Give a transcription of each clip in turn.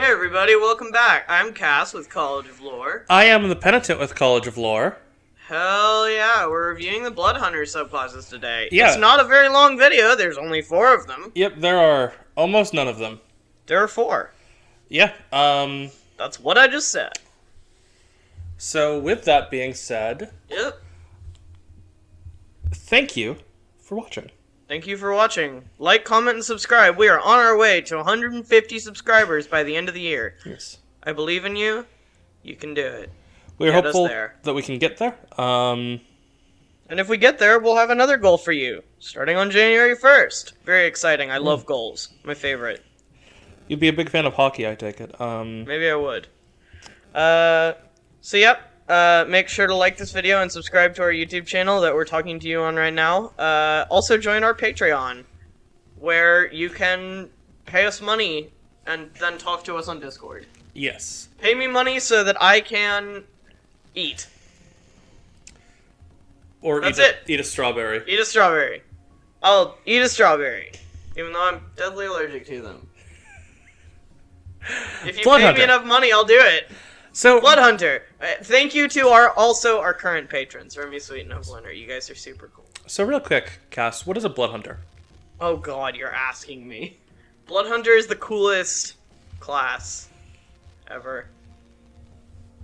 Hey everybody, welcome back. I'm Cass with College of Lore. I am the Penitent with College of Lore. Hell yeah, we're reviewing the Bloodhunter subclasses today. Yeah. It's not a very long video, there's only 4 of them. Yep, there are almost none of them. There are 4. Yeah, That's what I just said. So with that being said, Yep. thank you for watching. Thank you for watching. Like, comment, and subscribe. We are on our way to 150 subscribers by the end of the year. Yes. I believe in you. You can do it. We're Get us hopeful there. that we can get there. And if we get there, we'll have another goal for you, starting on January 1st. Very exciting. I love goals. My favorite. You'd be a big fan of hockey, I take it. Maybe I would. Make sure to like this video and subscribe to our YouTube channel that we're talking to you on right now. Also join our Patreon, where you can pay us money and then talk to us on Discord. Yes. Pay me money so that I can eat. Or That's eat a strawberry. Eat a strawberry. I'll eat a strawberry, even though I'm deadly allergic to them. If you pay me enough money, I'll do it. So Bloodhunter. Thank you to our current patrons, Remy Sweet and Blender. You guys are super cool. So real quick, Cass, what is a Bloodhunter? Oh god, you're asking me. Bloodhunter is the coolest class ever.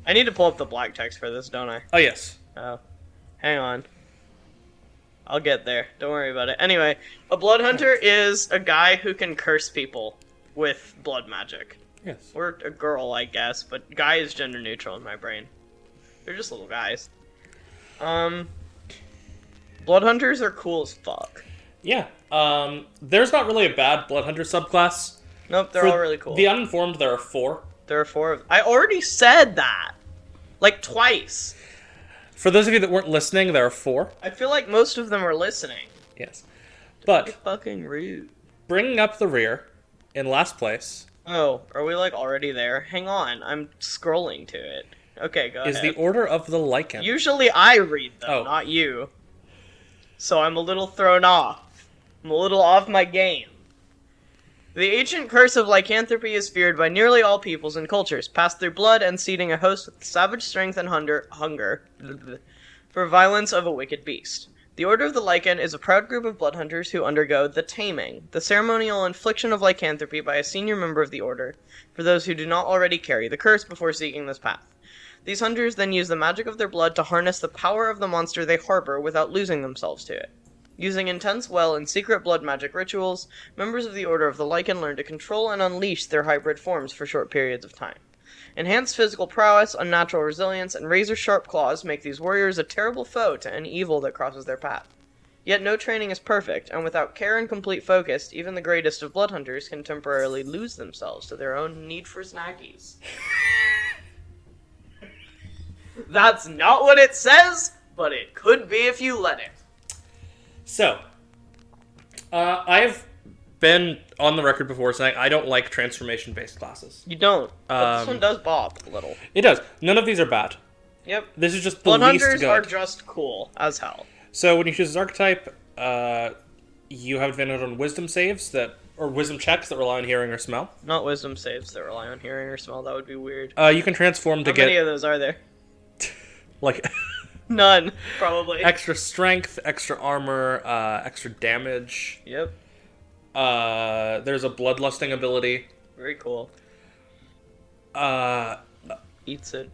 I need to pull up the black text for this, don't I? Oh yes. Oh. Hang on. I'll get there. Don't worry about it. Anyway, a Bloodhunter is a guy who can curse people with blood magic. Yes. Or a girl, I guess, but guy is gender neutral in my brain. They're just little guys. Bloodhunters are cool as fuck. Yeah. There's not really a bad Bloodhunter subclass. Nope, they're all really cool. The uninformed, there are 4. There are 4 of them. I already said that! Like, twice. For those of you that weren't listening, there are 4. I feel like most of them are listening. Yes. But You're fucking rude. bringing up the rear, in last place, Oh, are we, like, already there? Hang on, I'm scrolling to it. Okay, go is ahead. the Order of the Lycan. Usually I read them, Oh. not you. So I'm a little thrown off. I'm a little off my game. The ancient curse of lycanthropy is feared by nearly all peoples and cultures, passed through blood and seeding a host with savage strength and hunger for violence of a wicked beast. The Order of the Lycan is a proud group of bloodhunters who undergo the taming, the ceremonial infliction of lycanthropy by a senior member of the Order, for those who do not already carry the curse before seeking this path. These hunters then use the magic of their blood to harness the power of the monster they harbor without losing themselves to it. Using intense well and secret blood magic rituals, members of the Order of the Lycan learn to control and unleash their hybrid forms for short periods of time. Enhanced physical prowess, unnatural resilience, and razor-sharp claws make these warriors a terrible foe to any evil that crosses their path. Yet no training is perfect, and without care and complete focus, even the greatest of bloodhunters can temporarily lose themselves to their own need for snackies. That's not what it says, but it could be if you let it. So, I've been on the record before saying I don't like transformation-based classes. You don't, but this one does bop a little. It does. None of these are bad. Yep. This is just the least Bloodhunters good. are just cool as hell. So when you choose this archetype, you have advantage on wisdom saves or wisdom checks that rely on hearing or smell. Not wisdom saves that rely on hearing or smell. That would be weird. You can transform to How many get of those are there? like None, probably. extra strength, extra armor, extra damage. Yep. There's a bloodlusting ability. Very cool. Eats it.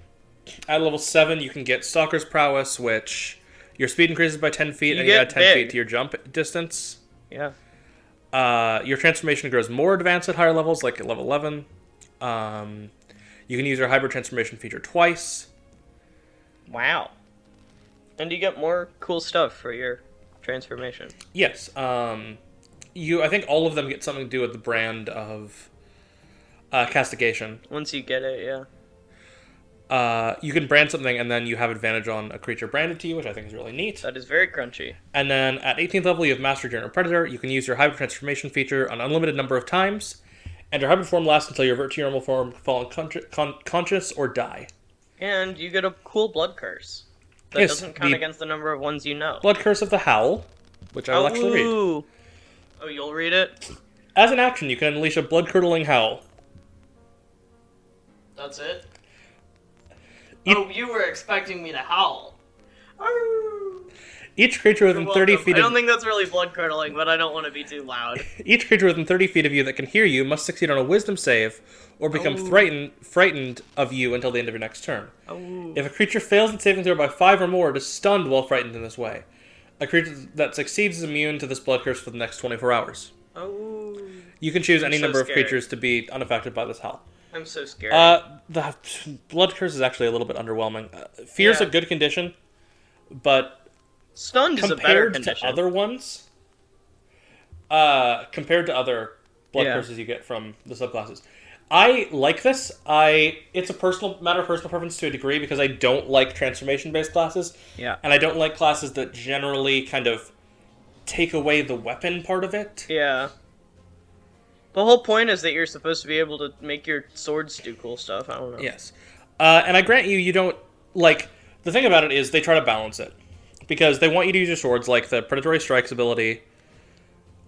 At level 7, you can get Stalker's Prowess, which your speed increases by 10 feet, You and you get add 10 big. feet to your jump distance. Yeah. Your transformation grows more advanced at higher levels, like at level 11. You can use your hybrid transformation feature twice. Wow. And you get more cool stuff for your transformation. Yes. I think all of them get something to do with the brand of castigation. Once you get it, yeah. You can brand something, and then you have advantage on a creature branded to you, which I think is really neat. That is very crunchy. And then at 18th level, you have Master General Predator. You can use your hybrid transformation feature an unlimited number of times, and your hybrid form lasts until you revert to your normal form, fall unconscious, or die. And you get a cool blood curse. That Yes, doesn't count against the number of ones you know. Blood Curse of the Howl, which I will actually read. Ooh. Oh, you'll read it? As an action, you can unleash a blood-curdling howl. That's it? You- You were expecting me to howl. Arr! Each creature You're within 30 welcome. feet I of don't think that's really blood-curdling, but I don't want to be too loud. each creature within 30 feet of you that can hear you must succeed on a wisdom save or become frightened of you until the end of your next turn. Oh. If a creature fails in saving throw by 5 or more, it is stunned while frightened in this way. A creature that succeeds is immune to this blood curse for the next 24 hours. Oh. You can choose any so number of scared. creatures to be unaffected by this hell. I'm so scared. The blood curse is actually a little bit underwhelming. Fear's a good condition, but Stunned is a better compared to condition. other ones, compared to other blood curses you get from the subclasses, I like this. It's a matter of personal preference to a degree because I don't like transformation-based classes. Yeah. And I don't like classes that generally kind of take away the weapon part of it. Yeah. The whole point is that you're supposed to be able to make your swords do cool stuff. I don't know. Yes. And I grant you don't, like, the thing about it is they try to balance it. Because they want you to use your swords, like the Predatory Strikes ability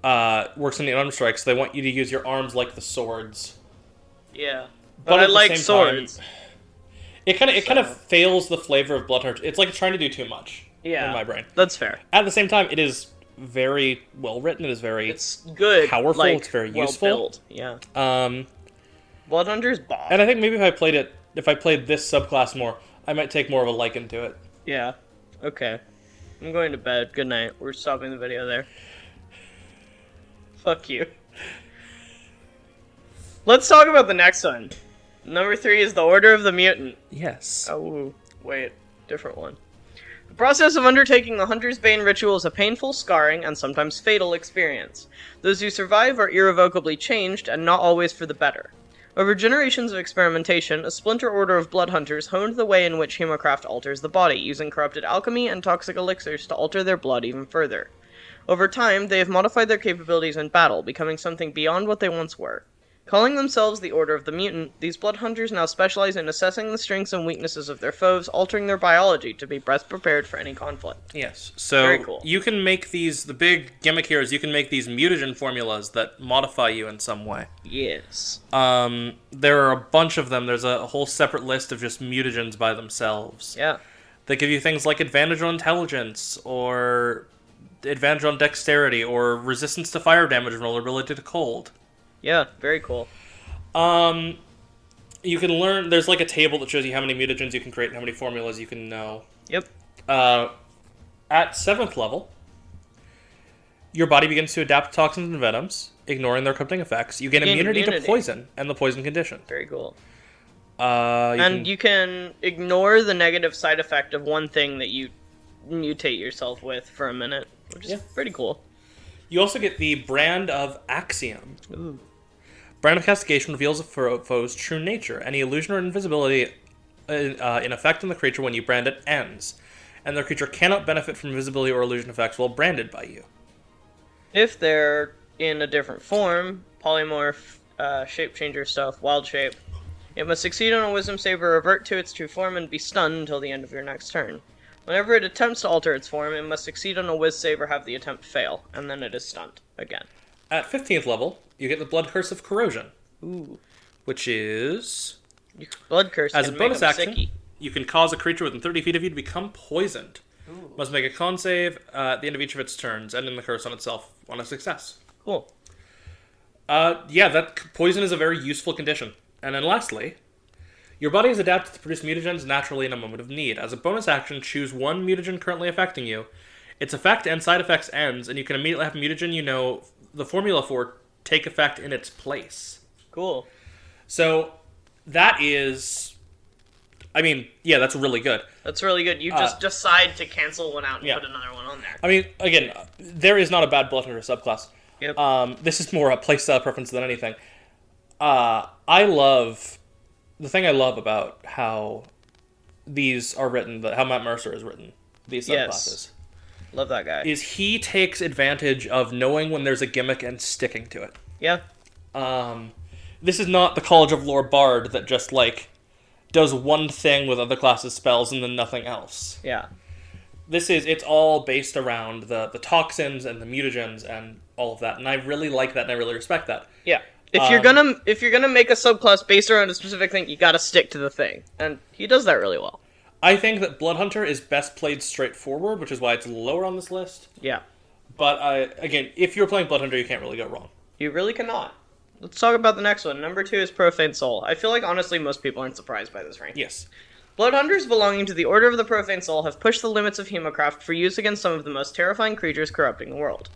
works in the unarmed strikes. They want you to use your arms like the swords. Yeah. But I at the like same swords. time, it kind of fails the flavor of Bloodhunter. It's like it's trying to do too much in my brain. That's fair. At the same time, it is very well written. It is very It's good. powerful. Like, It's very well useful. built. Yeah. Um, Bloodhunter's boss. and I think maybe if I played this subclass more, I might take more of a liking to it. Yeah. Okay. I'm going to bed. Good night. We're stopping the video there. Fuck you. Let's talk about the next one. Number 3 is the Order of the Mutant. Yes. Oh, wait. Different one. The process of undertaking the Hunter's Bane ritual is a painful, scarring, and sometimes fatal experience. Those who survive are irrevocably changed, and not always for the better. Over generations of experimentation, a splinter order of blood hunters honed the way in which Hemocraft alters the body, using corrupted alchemy and toxic elixirs to alter their blood even further. Over time, they have modified their capabilities in battle, becoming something beyond what they once were. Calling themselves the Order of the Mutant, these blood hunters now specialize in assessing the strengths and weaknesses of their foes, altering their biology to be best prepared for any conflict. Yes. So Very cool. you can make the big gimmick here is you can make these mutagen formulas that modify you in some way. Yes. There are a bunch of them. There's a whole separate list of just mutagens by themselves. Yeah. They give you things like advantage on intelligence, or advantage on dexterity, or resistance to fire damage and vulnerability to cold. Yeah, very cool. You can learn, there's like a table that shows you how many mutagens you can create and how many formulas you can know. Yep. At 7th level, your body begins to adapt to toxins and venoms, ignoring their crippling effects. You gain immunity to poison and the poison condition. Very cool. You can ignore the negative side effect of one thing that you mutate yourself with for a minute, which is pretty cool. You also get the Brand of Axiom. Ooh. Brand of Castigation reveals a foe's true nature. Any illusion or invisibility in effect on the creature when you brand it ends, and the creature cannot benefit from invisibility or illusion effects while branded by you. If they're in a different form, polymorph, shape changer stuff, wild shape, it must succeed on a wisdom save or revert to its true form and be stunned until the end of your next turn. Whenever it attempts to alter its form, it must succeed on a whiz save or have the attempt fail, and then it is stunned again. At 15th level, you get the Blood Curse of Corrosion. Ooh. Which is, Blood curse as a can bonus make 'em action, sicky. you can cause a creature within 30 feet of you to become poisoned. Ooh. Must make a con save at the end of each of its turns, ending the curse on itself on a success. Cool. That poison is a very useful condition. And then lastly, your body is adapted to produce mutagens naturally in a moment of need. As a bonus action, choose one mutagen currently affecting you. Its effect and side effects ends, and you can immediately have a mutagen you know the formula for take effect in its place. Cool. So, that is... I mean, yeah, that's really good. That's really good. You just decide to cancel one out and put another one on there. I mean, again, there is not a bad Blood Hunter subclass. Yep. This is more a playstyle preference than anything. The thing I love about how these are written, how Matt Mercer has written these subclasses, Love that guy. is he takes advantage of knowing when there's a gimmick and sticking to it. Yeah. This is not the College of Lore Bard that just, does one thing with other classes' spells and then nothing else. Yeah. It's all based around the toxins and the mutagens and all of that, and I really like that and I really respect that. Yeah. If you're gonna make a subclass based around a specific thing, you gotta stick to the thing, and he does that really well. I think that Bloodhunter is best played straightforward, which is why it's lower on this list. Yeah, But again, if you're playing Bloodhunter, you can't really go wrong. you really cannot. Let's talk about the next one. Number 2 is Profane Soul. I feel like honestly most people aren't surprised by this ranking. Yes. Bloodhunters belonging to the Order of the Profane Soul have pushed the limits of Hemocraft for use against some of the most terrifying creatures corrupting the world.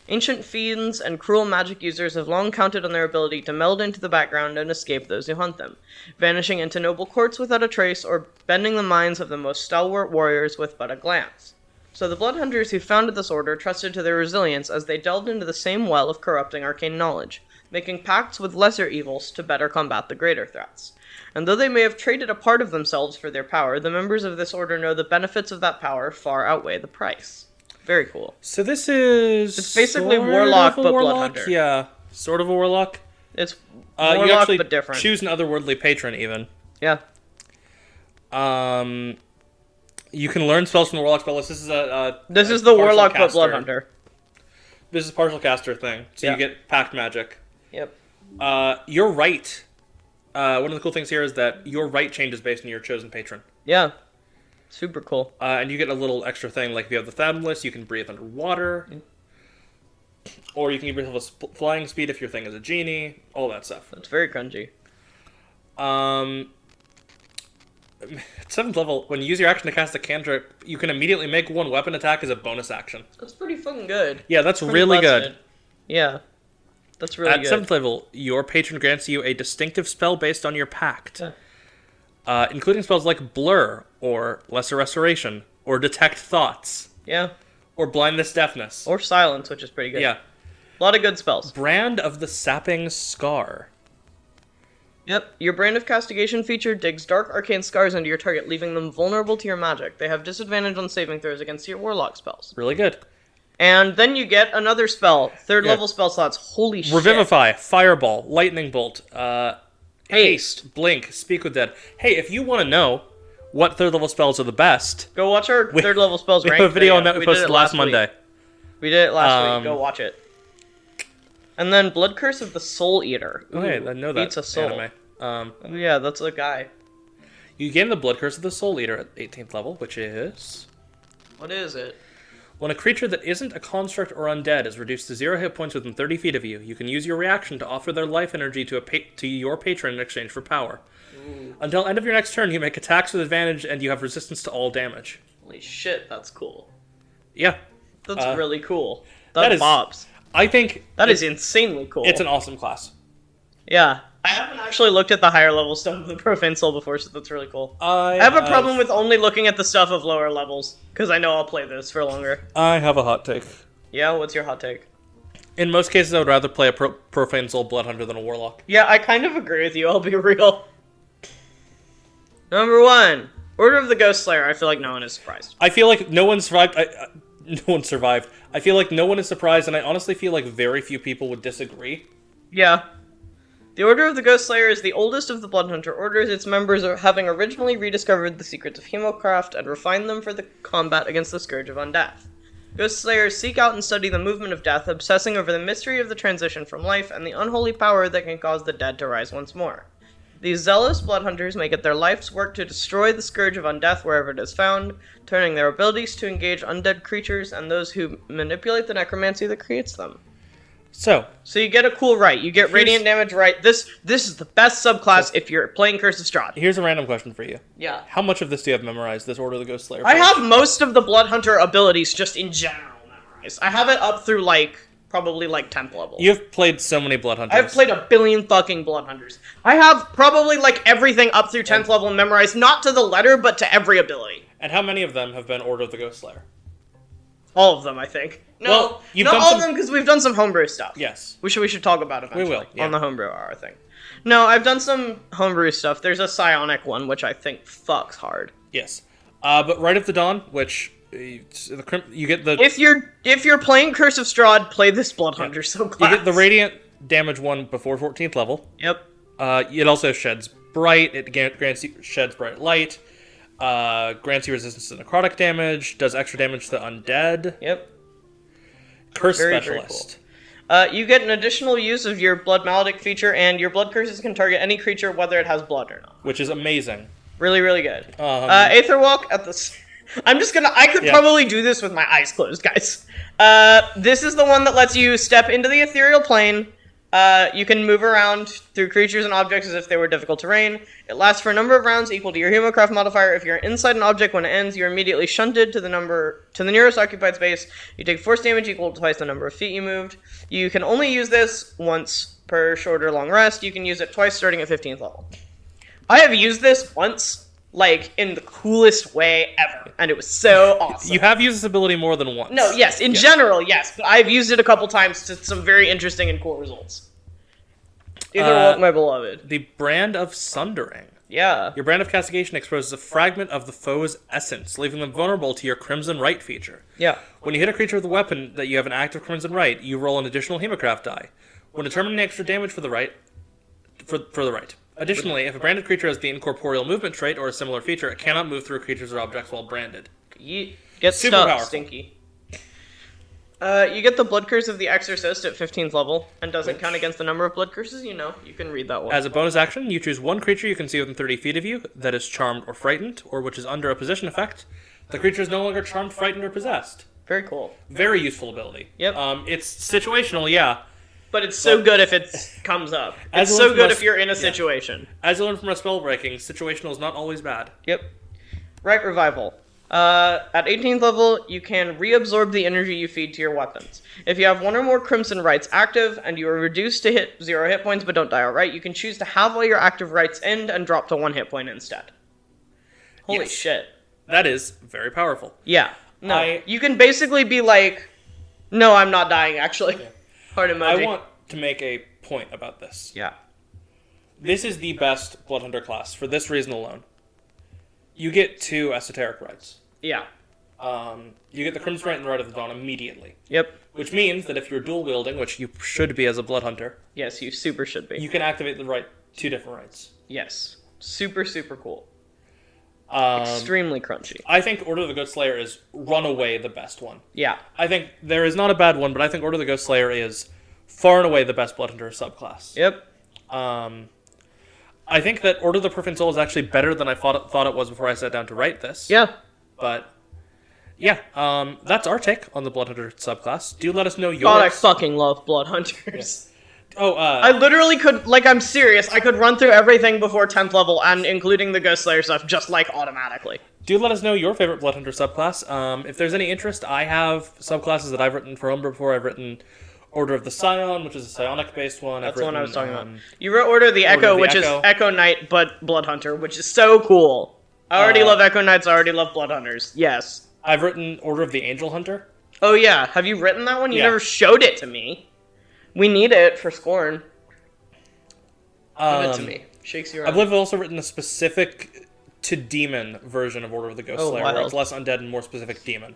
Ancient fiends and cruel magic users have long counted on their ability to meld into the background and escape those who hunt them, vanishing into noble courts without a trace or bending the minds of the most stalwart warriors with but a glance. So the Bloodhunters who founded this order trusted to their resilience as they delved into the same well of corrupting arcane knowledge, making pacts with lesser evils to better combat the greater threats. And though they may have traded a part of themselves for their power, the members of this order know the benefits of that power far outweigh the price. Very cool. So this is... It's basically Warlock, but Warlock? Bloodhunter. Yeah, sort of a Warlock. It's You Warlock, actually but different. choose an otherworldly patron, even. Yeah. You can learn spells from the Warlock spell list. This is This is the partial Warlock, but caster. Bloodhunter. This is a partial caster thing, so Yeah. you get pact magic. Yep. Your right. One of the cool things here is that your right changes based on your chosen patron. Yeah. Super cool. And you get a little extra thing, like if you have the Fathomless, you can breathe underwater. Or you can give yourself a flying speed if your thing is a genie. All that stuff. That's very crunchy. At 7th level, when you use your action to cast a cantrip, you can immediately make one weapon attack as a bonus action. That's pretty fucking good. Yeah, that's Pretty really busted. good. Yeah. That's really At good. 7th level, your patron grants you a distinctive spell based on your pact. Including spells like Blur, or Lesser Restoration, or Detect Thoughts, Yeah. or Blindness Deafness. Or Silence, which is pretty good. Yeah. A lot of good spells. Brand of the Sapping Scar. Yep. Your Brand of Castigation feature digs dark arcane scars into your target, leaving them vulnerable to your magic. They have disadvantage on saving throws against your Warlock spells. Really good. And then you get another spell. Third Yeah. level spell slots. Holy shit. Revivify, Fireball, Lightning Bolt, Haste, Blink, Speak with Dead. Hey, if you want to know what 3rd level spells are the best, Go watch our third level spells we rank have a video on video. that we did posted it last week. Monday. We did it last week. Um, Go watch it. And then Blood Curse of the Soul Eater. Oh, hey, I know that Eats a soul. anime. Oh, yeah, that's a guy. You gain the Blood Curse of the Soul Eater at 18th level, which is... What is it? When a creature that isn't a construct or undead is reduced to 0 hit points within 30 feet of you, you can use your reaction to offer their life energy to your patron in exchange for power. Ooh. Until end of your next turn, you make attacks with advantage and you have resistance to all damage. Holy shit, that's cool. Yeah. That's really cool. that That is- pops. I think That is insanely cool. it's an awesome class. Yeah. I haven't actually looked at the higher level stuff of the Profane Soul before, so that's really cool. I I have a problem with only looking at the stuff of lower levels, because I know I'll play this for longer. I have a hot take. Yeah, what's your hot take? In most cases, I would rather play a Profane Soul Bloodhunter than a Warlock. Yeah, I kind of agree with you, I'll be real. Number 1. Order of the Ghost Slayer. I feel like no one is surprised. I feel like no one survived. No one survived. I feel like no one is surprised, and I honestly feel like very few people would disagree. Yeah. The Order of the Ghost Slayer is the oldest of the Bloodhunter orders, its members are having originally rediscovered the secrets of Hemocraft and refined them for the combat against the Scourge of Undeath. Ghost Slayers seek out and study the movement of death, obsessing over the mystery of the transition from life and the unholy power that can cause the dead to rise once more. These zealous Bloodhunters make it their life's work to destroy the Scourge of Undeath wherever it is found, turning their abilities to engage undead creatures and those who manipulate the necromancy that creates them. So So you get a cool right. You get radiant damage right. This is the best subclass if you're playing Curse of Strahd. here's a random question for you. Yeah. How much of this do you have memorized, this Order of the Ghost Slayer? I page? have most of the Bloodhunter abilities just in general memorized. I have it up through probably 10th level. You've played so many Bloodhunters. I've played a billion fucking Bloodhunters. I have probably everything up through 10th level memorized, not to the letter, but to every ability. And how many of them have been Order of the Ghost Slayer? All of them, I think. No, Well, you've not done all some- of them because we've done some homebrew stuff. Yes. We should talk about eventually. will, yeah. On the homebrew hour thing. No, I've done some homebrew stuff. There's a psionic one, which I think fucks hard. Yes. But right at the dawn, which you get the If you're playing Curse of Strahd, play this Bloodhunter subclass. you get the radiant damage one before 14th level. Yep. It also sheds bright. It sheds bright light. Grants you resistance to necrotic damage. Does extra damage to undead. Yep. Curse Very, specialist. You get an additional use of your Blood Maledict feature, and your Blood Curses can target any creature whether it has blood or not. Which is amazing. Really, really good. Aetherwalk at the... I could probably do this with my eyes closed, guys. This is the one that lets you step into the ethereal plane. You can move around through creatures and objects as if they were difficult terrain. It lasts for a number of rounds equal to your Humocraft modifier. If you're inside an object when it ends, you're immediately shunted to the nearest occupied space. You take force damage equal to twice the number of feet you moved. You can only use this once per short or long rest. You can use it twice starting at 15th level. I have used this once, like, in the coolest way ever, and it was so awesome. You have used this ability more than once. No, yes, in general, yes, but I've used it a couple times to some very interesting and cool results. Aetherwalk, my beloved. The Brand of Sundering. Yeah. Your Brand of Castigation exposes a fragment of the foe's essence, leaving them vulnerable to your Crimson Right feature. Yeah. When you hit a creature with a weapon that you have an active Crimson Right, you roll an additional Hemocraft die. When determining extra damage for the right, Additionally, if a branded creature has the incorporeal movement trait or a similar feature, it cannot move through creatures or objects while branded. Get Super stuck, powerful. Stinky. You get the Blood Curse of the Exorcist at 15th level, and doesn't count against the number of Blood Curses, you know. You can read that one. As a bonus action, you choose one creature you can see within 30 feet of you that is charmed or frightened, or which is under a position effect. The creature is no longer charmed, frightened, or possessed. Very cool. Very useful ability. Yep. It's situational, yeah. But it's so good if it comes up. It's so good if you're in a situation. As you learn from our spell breaking, situational is not always bad. Yep. Right Revival. At 18th level, you can reabsorb the energy you feed to your weapons. If you have one or more Crimson Rights active, and you are reduced to 0 hit points but don't die outright, you can choose to have all your active rights end and drop to 1 hit point instead. Holy shit. That is very powerful. Yeah. No, you can basically be like, no, I'm not dying, actually. Yeah. Heart emoji. I want to make a point about this. Yeah. This is the best Bloodhunter class, for this reason alone. You get 2 esoteric rights. Yeah. You get the Crimson Right and the Right of the Dawn immediately. Yep. Which means that if you're dual wielding, which you should be as a Bloodhunter. Yes, you super should be. You can activate the right 2 different rights. Yes. Super, super cool. Extremely crunchy. I think Order of the Ghost Slayer is run away the best one. Yeah. I think there is not a bad one, but I think Order of the Ghost Slayer is far and away the best Bloodhunter subclass. Yep. I think that Order of the Profane Soul is actually better than I thought it was before I sat down to write this. Yeah. But, yeah, that's our take on the Bloodhunter subclass. Do let us know yours. God, I fucking love Bloodhunters. Yeah. Oh, I literally could, like, I'm serious, I could run through everything before 10th level, and including the Ghost Slayer stuff, just, like, automatically. Do let us know your favorite Bloodhunter subclass. If there's any interest, I have subclasses that I've written for Umbra before. I've written Order of the Scion, which is a psionic-based one. That's the one I was talking about. You wrote Order of the Echo, which is Echo Knight, but Bloodhunter, which is so cool. I already love Echo Knights, I already love Bloodhunters. Yes. I've written Order of the Angel Hunter. Oh, yeah. Have you written that one? You never showed it to me. We need it for Scorn. Give it to me. Shakes your I've also written a specific to demon version of Order of the Ghost Slayer, where it's less undead and more specific demon.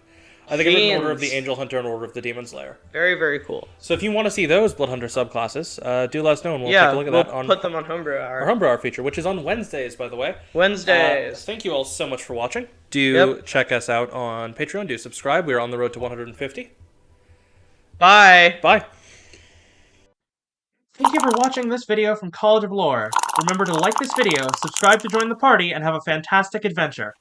I think I've written Order of the Angel Hunter and Order of the Demon Slayer. Very, very cool. So if you want to see those Bloodhunter subclasses, do let us know and we'll take a look at that. We'll put them on Homebrew Hour. Our Homebrew Hour feature, which is on Wednesdays, by the way. Wednesdays. Thank you all so much for watching. Do check us out on Patreon. Do subscribe. We are on the road to 150. Bye. Bye. Thank you for watching this video from College of Lore. Remember to like this video, subscribe to join the party, and have a fantastic adventure.